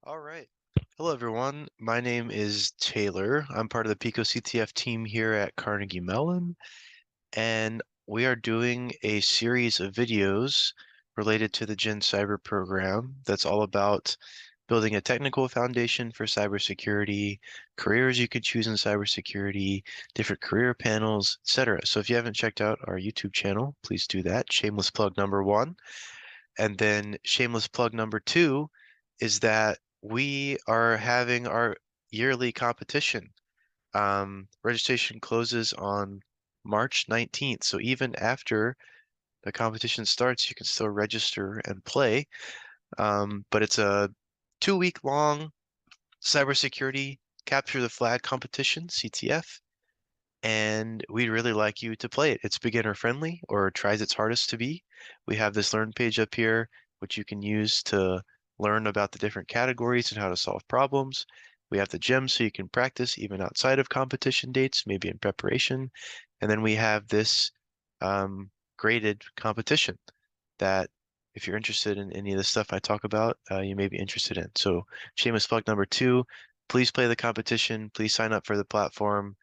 All right. Hello, everyone. My name is Taylor. I'm part of the picoCTF team here at Carnegie Mellon, and we are doing a series of videos related to the Gen Cyber program that's all about building a technical foundation for cybersecurity, careers you could choose in cybersecurity, different career panels, etc. So if you haven't checked out our YouTube channel, please do that. Shameless plug number one. And then shameless plug number two is that we are having our yearly competition. Registration closes on March 19th. So even after the competition starts, you can still register and play. But it's a 2 week long cybersecurity capture the flag competition, CTF. And we'd really like you to play it. It's beginner friendly or tries its hardest to be. We have this learn page up here, which you can use to learn about the different categories and how to solve problems. We have the gems so you can practice even outside of competition dates, maybe in preparation. And then we have this graded competition that if you're interested in any of the stuff I talk about, you may be interested in. So shameless plug number two, please play the competition. Please sign up for the platform.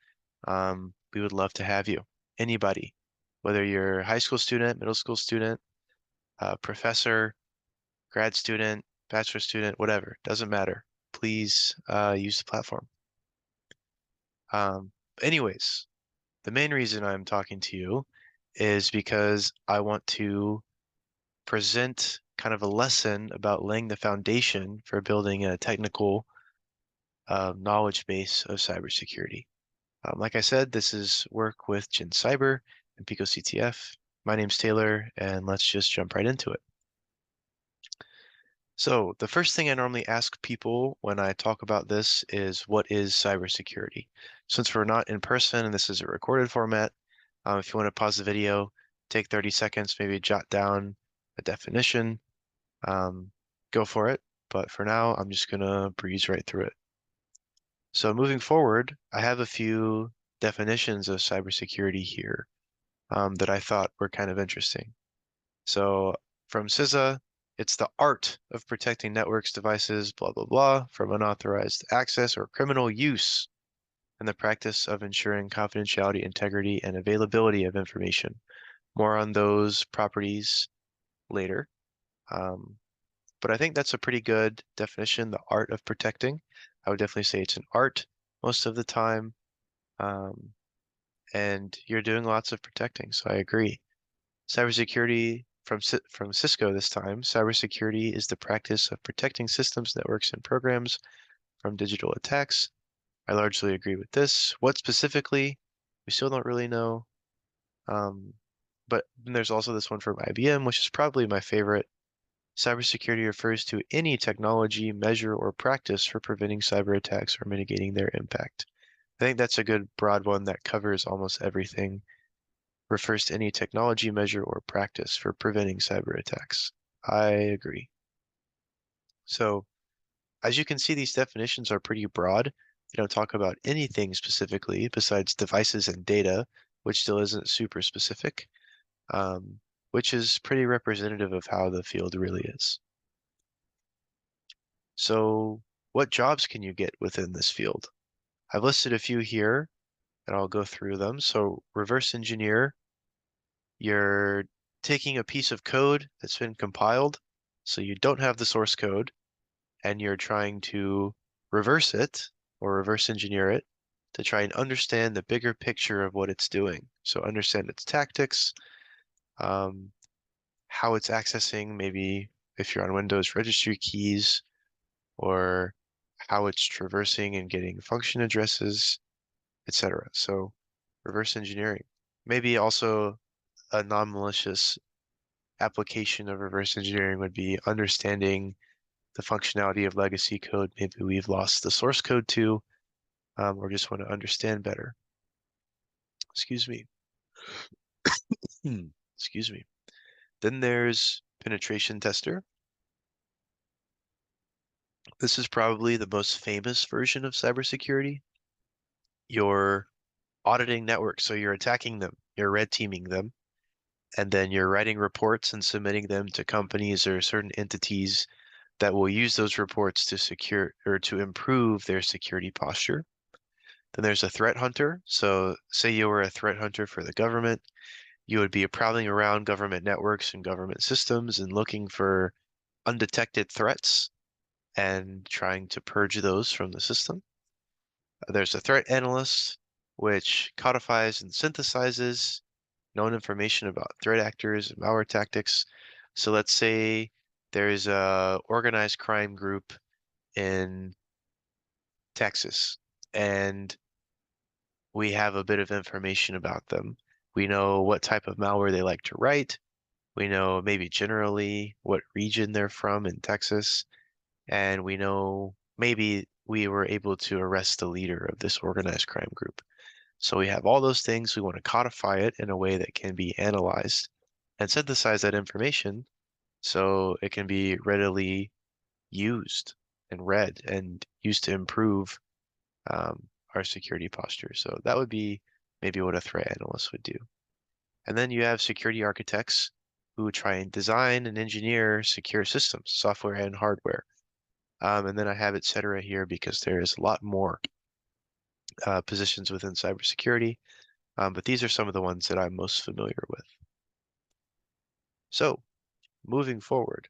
We would love to have you. Anybody, whether you're a high school student, middle school student, professor, grad student, bachelor student, whatever, doesn't matter. Please use the platform. Anyways, the main reason I'm talking to you is because I want to present kind of a lesson about laying the foundation for building a technical knowledge base of cybersecurity. Like I said, this is work with Gen Cyber and picoCTF. My name's Taylor, and let's just jump right into it. So the first thing I normally ask people when I talk about this is, what is cybersecurity? Since we're not in person and this is a recorded format, if you want to pause the video, take 30 seconds, maybe jot down a definition, go for it. But for now, I'm just gonna breeze right through it. So moving forward, I have a few definitions of cybersecurity here that I thought were kind of interesting. So from CISA, it's the art of protecting networks, devices, blah, blah, blah, from unauthorized access or criminal use, and the practice of ensuring confidentiality, integrity, and availability of information. More on those properties later. But I think that's a pretty good definition, the art of protecting. I would definitely say it's an art most of the time. And you're doing lots of protecting, so I agree. Cybersecurity from Cisco this time. Cybersecurity is the practice of protecting systems, networks, and programs from digital attacks. I largely agree with this. What specifically, we still don't really know. But then there's also this one from IBM, which is probably my favorite. Cybersecurity refers to any technology, measure, or practice for preventing cyber attacks or mitigating their impact. I think that's a good broad one that covers almost everything. Refers to any technology, measure, or practice for preventing cyber attacks. I agree. So, as you can see, these definitions are pretty broad. They don't talk about anything specifically besides devices and data, which still isn't super specific, which is pretty representative of how the field really is. So, what jobs can you get within this field? I've listed a few here, and I'll go through them. So, reverse engineer, you're taking a piece of code that's been compiled, so you don't have the source code, and you're trying to reverse it or reverse engineer it to try and understand the bigger picture of what it's doing. So understand its tactics, um, how it's accessing, maybe if you're on Windows, registry keys, or how it's traversing and getting function addresses, etc. So reverse engineering. Maybe also a non-malicious application of reverse engineering would be understanding the functionality of legacy code. Maybe we've lost the source code to, or just want to understand better. Excuse me. Excuse me. Then there's penetration tester. This is probably the most famous version of cybersecurity. You're auditing networks, so you're attacking them, you're red teaming them, and then you're writing reports and submitting them to companies or certain entities that will use those reports to secure or to improve their security posture. Then there's a threat hunter. So say you were a threat hunter for the government, you would be prowling around government networks and government systems and looking for undetected threats and trying to purge those from the system. There's a threat analyst, which codifies and synthesizes known information about threat actors and malware tactics. So let's say there's a organized crime group in Texas, and we have a bit of information about them. We know what type of malware they like to write. We know maybe generally what region they're from in Texas, and we know maybe we were able to arrest the leader of this organized crime group. So we have all those things. We want to codify it in a way that can be analyzed and synthesize that information so it can be readily used and read and used to improve our security posture. So that would be maybe what a threat analyst would do. And then you have security architects who try and design and engineer secure systems, software and hardware. And then I have et cetera here because there is a lot more positions within cybersecurity, but these are some of the ones that I'm most familiar with. So moving forward,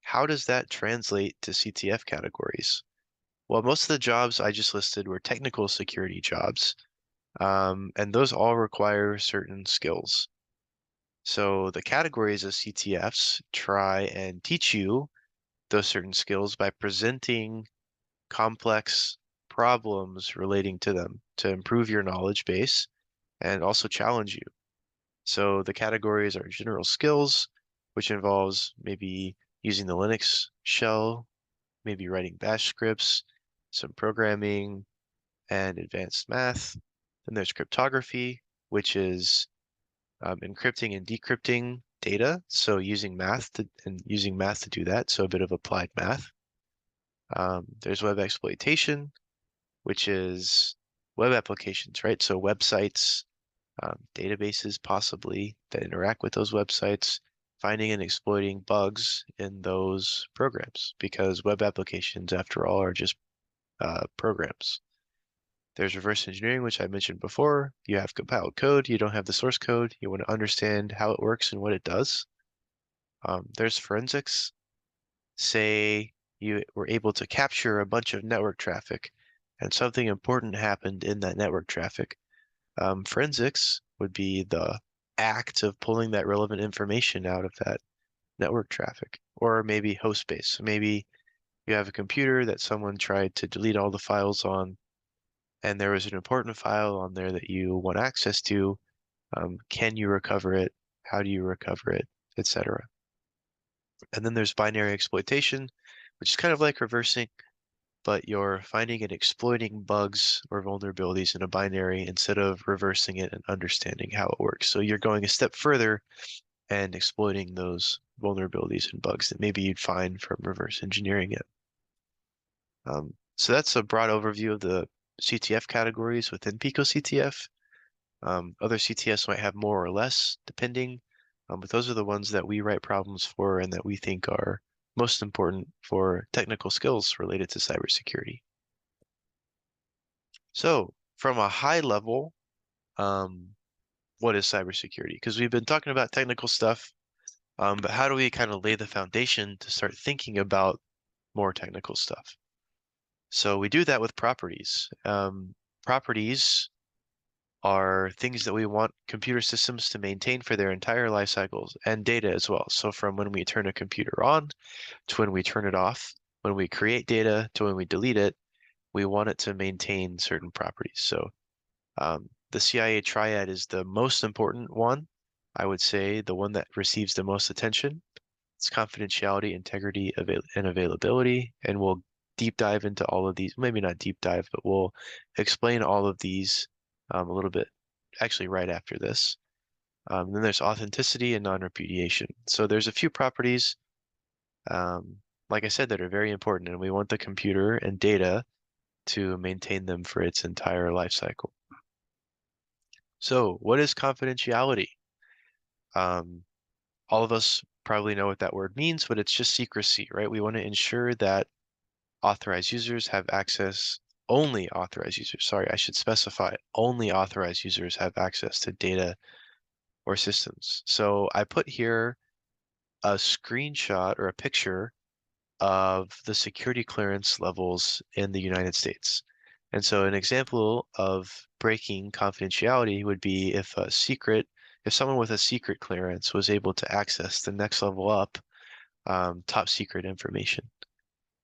how does that translate to CTF categories? Well, most of the jobs I just listed were technical security jobs, and those all require certain skills. So the categories of CTFs try and teach you those certain skills by presenting complex problems relating to them to improve your knowledge base and also challenge you. So the categories are general skills, which involves maybe using the Linux shell, maybe writing bash scripts, some programming, and advanced math. Then there's cryptography, which is encrypting and decrypting data. So using math to do that. So a bit of applied math. There's web exploitation, which is web applications, right? So websites, databases possibly that interact with those websites, finding and exploiting bugs in those programs, because web applications, after all, are just programs. There's reverse engineering, which I mentioned before. You have compiled code, you don't have the source code, you want to understand how it works and what it does. There's forensics. Say you were able to capture a bunch of network traffic and something important happened in that network traffic. Forensics would be the act of pulling that relevant information out of that network traffic, or maybe host space. So maybe you have a computer that someone tried to delete all the files on, and there was an important file on there that you want access to. Can you recover it? How do you recover it, etc. And then there's binary exploitation, which is kind of like reversing, but you're finding and exploiting bugs or vulnerabilities in a binary instead of reversing it and understanding how it works. So you're going a step further and exploiting those vulnerabilities and bugs that maybe you'd find from reverse engineering it. So that's a broad overview of the CTF categories within picoCTF. Other CTFs might have more or less, depending, but those are the ones that we write problems for and that we think are most important for technical skills related to cybersecurity. So from a high level, what is cybersecurity? Because we've been talking about technical stuff, but how do we kind of lay the foundation to start thinking about more technical stuff? So we do that with properties. Properties are things that we want computer systems to maintain for their entire life cycles and data as well. So from when we turn a computer on to when we turn it off, when we create data to when we delete it, we want it to maintain certain properties. So the CIA triad is the most important one. I would say the one that receives the most attention. It's confidentiality, integrity, and availability. And we'll deep dive into all of these, maybe not deep dive, but we'll explain all of these a little bit, actually right after this. Then there's authenticity and non-repudiation. So there's a few properties, like I said, that are very important, and we want the computer and data to maintain them for its entire life cycle. So what is confidentiality? All of us probably know what that word means, but it's just secrecy, right? We want to ensure that authorized users have access, only authorized users, sorry, I should specify, only authorized users have access to data or systems. So I put here a screenshot or a picture of the security clearance levels in the United States. And so an example of breaking confidentiality would be if someone with a secret clearance was able to access the next level up, top secret information.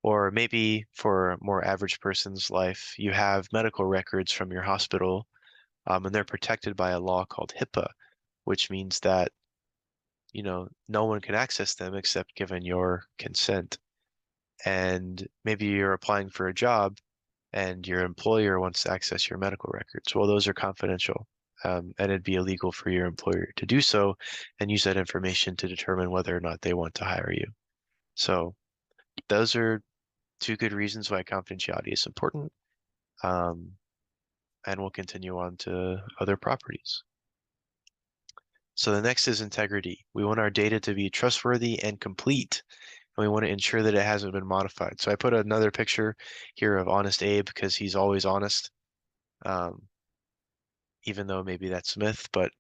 Or maybe for a more average person's life, you have medical records from your hospital, and they're protected by a law called HIPAA, which means that, no one can access them except given your consent. And maybe you're applying for a job and your employer wants to access your medical records. Well, those are confidential, and it'd be illegal for your employer to do so and use that information to determine whether or not they want to hire you. So those are two good reasons why confidentiality is important. Um, and we'll continue on to other properties. So the next is integrity. We want our data to be trustworthy and complete, and we want to ensure that it hasn't been modified. So I put another picture here of Honest Abe because he's always honest, um, even though maybe that's myth, but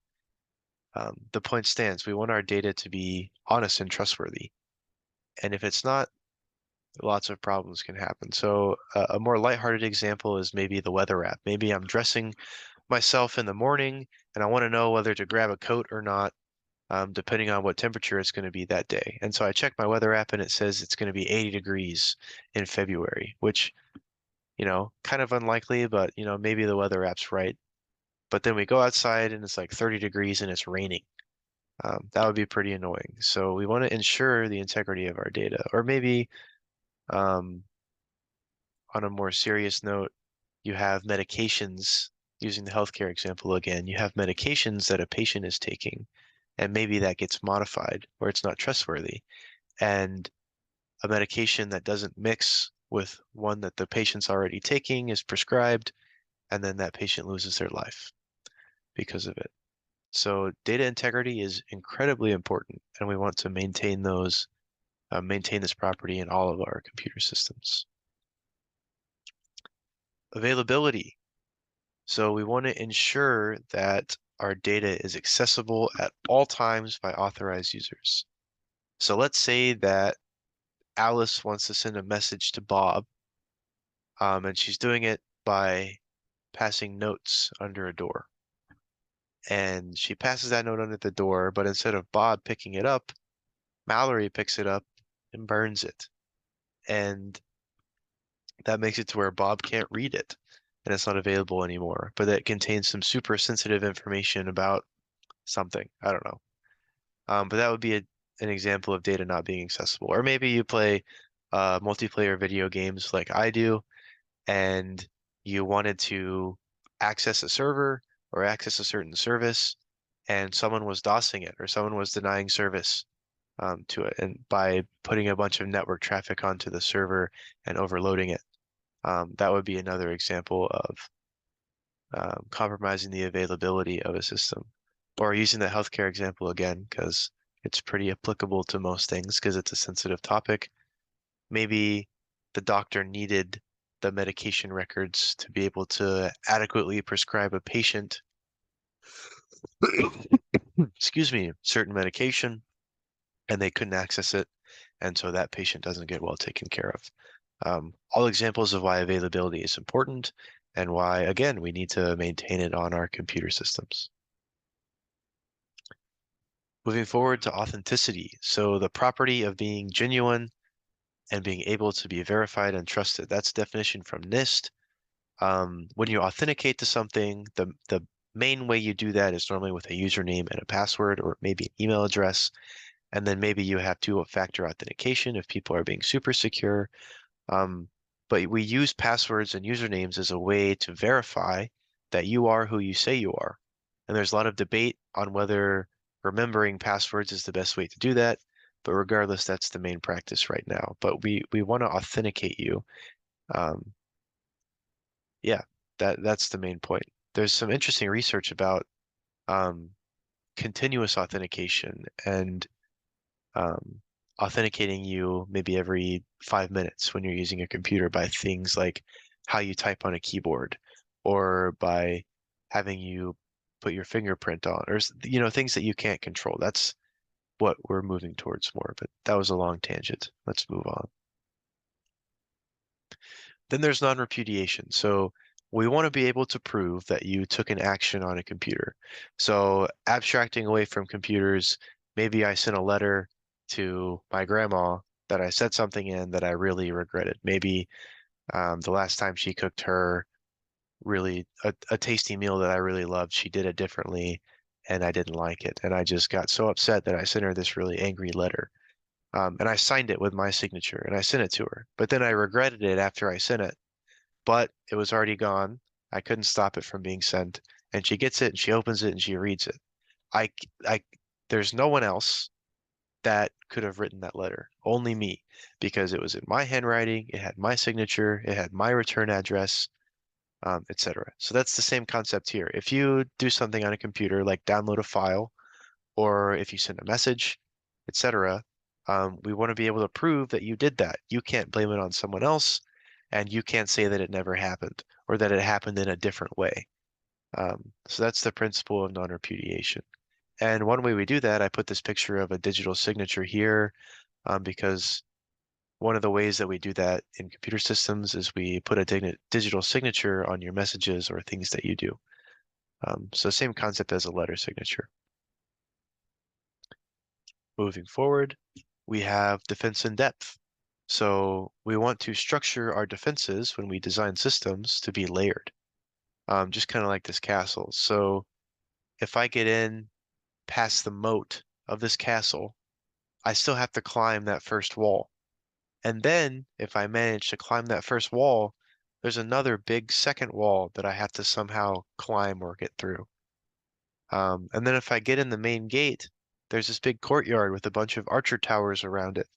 the point stands. We want our data to be honest and trustworthy. And if it's not, lots of problems can happen. So a more lighthearted example is maybe the weather app. Maybe I'm dressing myself in the morning and I want to know whether to grab a coat or not, depending on what temperature it's going to be that day. And so I check my weather app and it says it's going to be 80 degrees in February, which, kind of unlikely, but, maybe the weather app's right. But then we go outside and it's like 30 degrees and it's raining. That would be pretty annoying. So we want to ensure the integrity of our data. Or maybe um, on a more serious note, you have medications, using the healthcare example again, you have medications that a patient is taking, and maybe that gets modified where it's not trustworthy. And a medication that doesn't mix with one that the patient's already taking is prescribed, and then that patient loses their life because of it. So data integrity is incredibly important, and we want to maintain this property in all of our computer systems. Availability. So we want to ensure that our data is accessible at all times by authorized users. So let's say that Alice wants to send a message to Bob, and she's doing it by passing notes under a door. And she passes that note under the door, but instead of Bob picking it up, Mallory picks it up and burns it. And that makes it to where Bob can't read it and it's not available anymore, but it contains some super sensitive information about something. I don't know. But that would be an example of data not being accessible. Or maybe you play multiplayer video games like I do, and you wanted to access a server or access a certain service, and someone was DOSing it or someone was denying service to it, and by putting a bunch of network traffic onto the server and overloading it. That would be another example of compromising the availability of a system. Or using the healthcare example again, because it's pretty applicable to most things because it's a sensitive topic. Maybe the doctor needed the medication records to be able to adequately prescribe a patient, excuse me, certain medication, and they couldn't access it, and so that patient doesn't get well taken care of. All examples of why availability is important and why, again, we need to maintain it on our computer systems. Moving forward to authenticity. So the property of being genuine and being able to be verified and trusted. That's definition from NIST. When you authenticate to something, the main way you do that is normally with a username and a password or maybe an email address. And then maybe you have two-factor authentication if people are being super secure. But we use passwords and usernames as a way to verify that you are who you say you are. And there's a lot of debate on whether remembering passwords is the best way to do that. But regardless, that's the main practice right now. But we want to authenticate you. Um, yeah, that's the main point. There's some interesting research about um, continuous authentication and um, authenticating you maybe every 5 minutes when you're using a computer by things like how you type on a keyboard or by having you put your fingerprint on or things that you can't control. That's what we're moving towards more, but that was a long tangent. Let's move on. Then there's non-repudiation. So we want to be able to prove that you took an action on a computer. So abstracting away from computers, maybe I sent a letter to my grandma that I said something in that I really regretted. Maybe the last time she cooked her really a tasty meal that I really loved, she did it differently and I didn't like it. And I just got so upset that I sent her this really angry letter. And I signed it with my signature and I sent it to her. But then I regretted it after I sent it, but it was already gone. I couldn't stop it from being sent. And she gets it and she opens it and she reads it. I, I, there's no one else that could have written that letter, only me, because it was in my handwriting, it had my signature, it had my return address, etc. So that's the same concept here. If you do something on a computer, like download a file, or if you send a message, etc., we want to be able to prove that you did that. You can't blame it on someone else, and you can't say that it never happened or that it happened in a different way. So that's the principle of non-repudiation. And one way we do that, I put this picture of a digital signature here, because one of the ways that we do that in computer systems is we put a digital signature on your messages or things that you do. So same concept as a letter signature. Moving forward, we have defense in depth. So we want to structure our defenses when we design systems to be layered, just kind of like this castle. So if I get in past the moat of this castle, I still have to climb that first wall. And then if I manage to climb that first wall, there's another big second wall that I have to somehow climb or get through. And then if I get in the main gate, there's this big courtyard with a bunch of archer towers around it,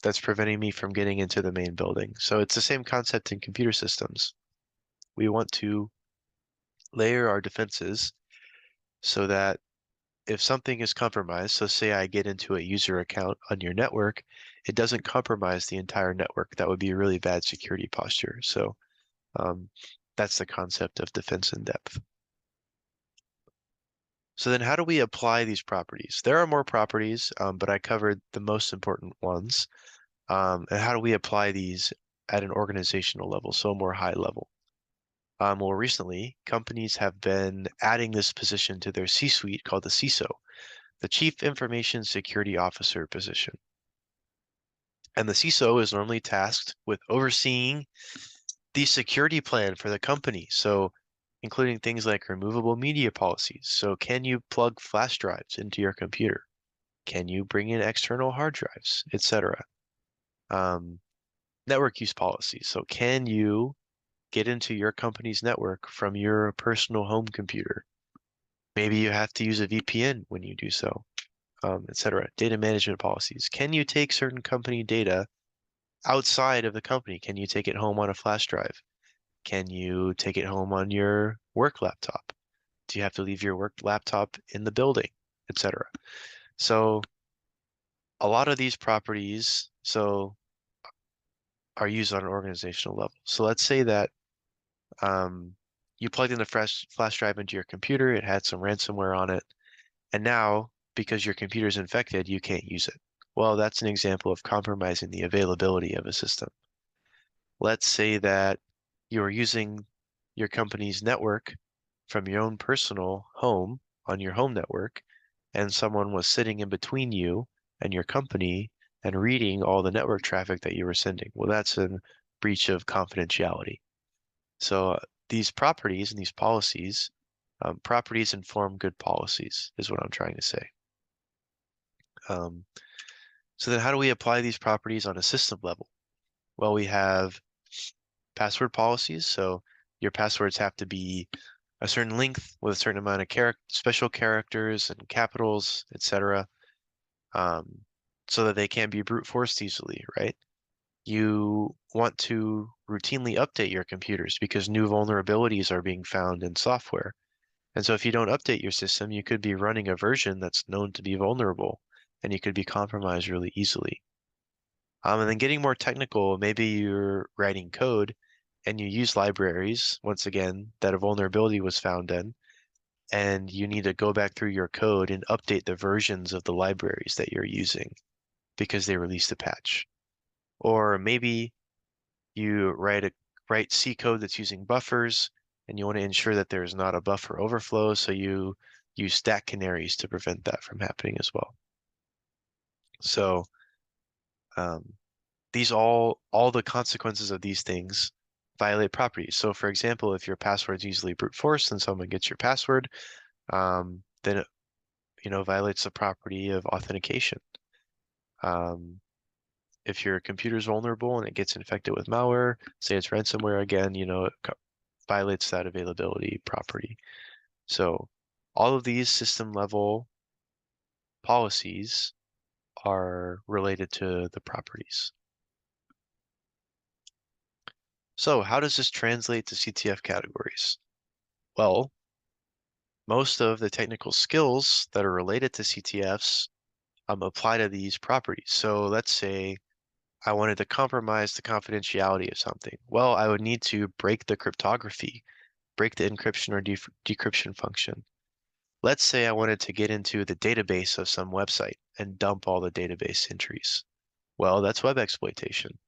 that's preventing me from getting into the main building. So it's the same concept in computer systems. We want to layer our defenses so that if something is compromised, so say I get into a user account on your network, it doesn't compromise the entire network. That would be a really bad security posture. So um, that's the concept of defense in depth. So then how do we apply these properties? There are more properties, but I covered the most important ones. And how do we apply these at an organizational level, so more high level? More recently, companies have been adding this position to their C-suite called the CISO, the Chief Information Security Officer position. And the CISO is normally tasked with overseeing the security plan for the company. So including things like removable media policies. So can you plug flash drives into your computer? Can you bring in external hard drives, etc.? Network use policies. So can you get into your company's network from your personal home computer? Maybe you have to use a VPN when you do so, etc. Data management policies. Can you take certain company data outside of the company? Can you take it home on a flash drive? Can you take it home on your work laptop? Do you have to leave your work laptop in the building, etc.? So a lot of these properties are used on an organizational level. So let's say that you plugged in a flash drive into your computer, it had some ransomware on it, and now because your computer is infected, you can't use it. Well, that's an example of compromising the availability of a system. Let's say that you're using your company's network from your own personal home on your home network, and someone was sitting in between you and your company and reading all the network traffic that you were sending. Well, that's a breach of confidentiality. So these properties and these policies, properties inform good policies, is what I'm trying to say. Um, so then how do we apply these properties on a system level? Well, we have password policies. So your passwords have to be a certain length with a certain amount of special characters and capitals, etc., um, so that they can't be brute forced easily, right? You want to routinely update your computers because new vulnerabilities are being found in software. And so if you don't update your system, you could be running a version that's known to be vulnerable and you could be compromised really easily. And then getting more technical, maybe you're writing code and you use libraries, once again, that a vulnerability was found in, and you need to go back through your code and update the versions of the libraries that you're using because they released a patch. Or maybe you write C code that's using buffers and you want to ensure that there's not a buffer overflow, so you use stack canaries to prevent that from happening as well. So um, these all the consequences of these things violate properties. So for example, if your password's easily brute forced and someone gets your password, then it, violates the property of authentication. Um, if your computer's vulnerable and it gets infected with malware, say it's ransomware again, it violates that availability property. So all of these system level policies are related to the properties. So how does this translate to CTF categories? Well, most of the technical skills that are related to CTFs apply to these properties. So let's say I wanted to compromise the confidentiality of something. Well, I would need to break the cryptography, break the encryption or decryption function. Let's say I wanted to get into the database of some website and dump all the database entries. Well, that's web exploitation.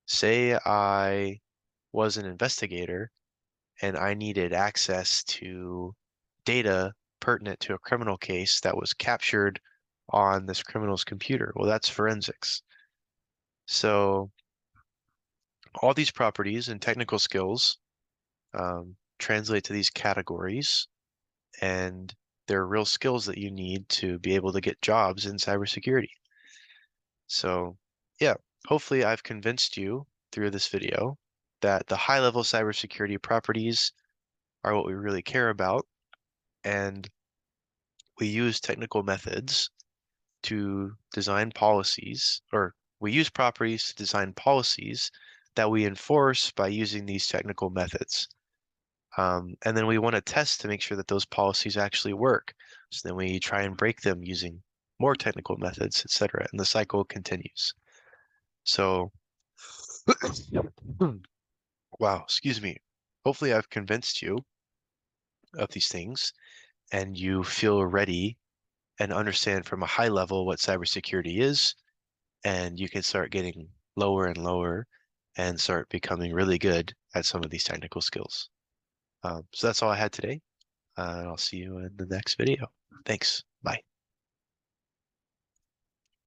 Say I was an investigator and I needed access to data pertinent to a criminal case that was captured on this criminal's computer. Well, that's forensics. So all these properties and technical skills translate to these categories, and they're real skills that you need to be able to get jobs in cybersecurity. So yeah, hopefully I've convinced you through this video that the high-level cybersecurity properties are what we really care about, and we use technical methods to design policies, or we use properties to design policies that we enforce by using these technical methods. And then we want to test to make sure that those policies actually work. So then we try and break them using more technical methods, etc. And the cycle continues. So, wow, excuse me. Hopefully I've convinced you of these things and you feel ready and understand from a high level what cybersecurity is, and you can start getting lower and lower and start becoming really good at some of these technical skills. So that's all I had today. I'll see you in the next video. Thanks. Bye.